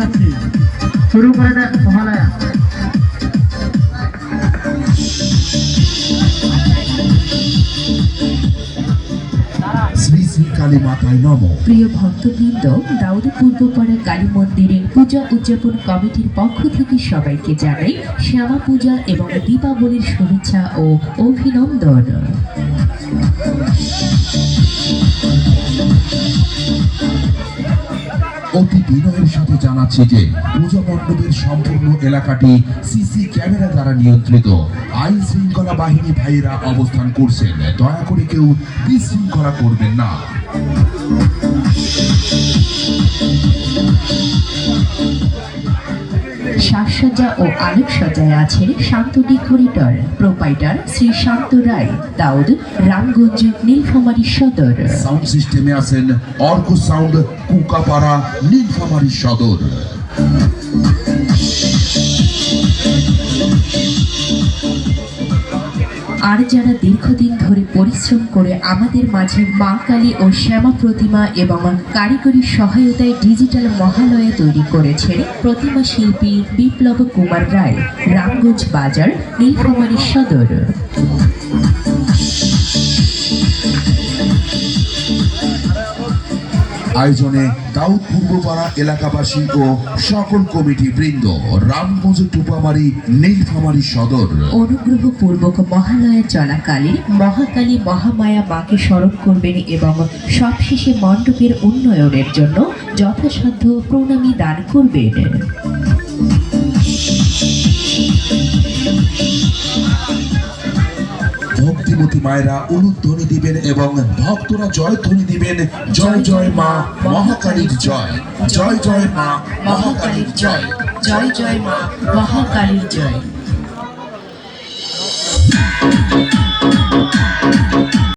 যাচ্ছি। শুরু করে দেন মহালয়া। শ্রী শ্রী কালী মাতায় নমঃ। প্রিয় ভক্তবৃন্দ, দাউদ পূর্বপাড়া কালী মন্দিরের পূজা উদযাপন কমিটির পক্ষ থেকে সবাইকে জানাই শ্যামা পূজা এবং দীপাবলির শুভেচ্ছা ও অভিনন্দন। অতি বিনয়ের সাথে জানাচ্ছি যে পূজা মণ্ডপের সম্পূর্ণ এলাকাটি সিসি ক্যামেরা দ্বারা নিয়ন্ত্রিত। আইন শৃঙ্খলা বাহিনী ভাইয়েরা অবস্থান করছেন, দয়া করে কেউ বিশৃঙ্খলা করবেন না। সাজসজ্জা ও আলোকসজ্জায় আছেন শান্তটি করিডর, প্রোপাইটার শ্রী শান্ত রায়, দাউদ, রামগঞ্জ, নীলফামারী সদর। সাউন্ড সিস্টেমে আছেন অর্ক সাউন্ড, কুকাপাড়া, নীলফামারী সদর। আর যারা দীর্ঘদিন ধরে পরিশ্রম করে আমাদের মাঝে মা কালী ও শ্যামা প্রতিমা এবং কারিগরি সহায়তায় ডিজিটাল মহালয়া তৈরি করেছেন প্রতিমা শিল্পী বিপ্লব কুমার রায়, রামগঞ্জ বাজার, নীলফামারী সদর। আয়োজনে দাউদ পূর্বপাড়া এলাকাবাসী ও সকল কমিটি বৃন্দ, রামগঞ্জ, টুপামারি, নীলফামারী সদর। অনুগ্রহপূর্বক মহালয়া চলাকালীন মহাকালী মহামায়া মাকে স্মরণ করবেন এবং সবশেষে মণ্ডপের উন্নয়নের জন্য যথাসাধ্য প্রণামী দান করবেন। ভক্তিমতী মায়েরা উলুধ্বনি দিবেন এবং ভক্তরা জয়ধ্বনি দিবেন। জয় জয় মা মহাকালীর জয়, জয় জয় মা মহাকালীর জয়, জয় জয় মা মহাকালীর জয়।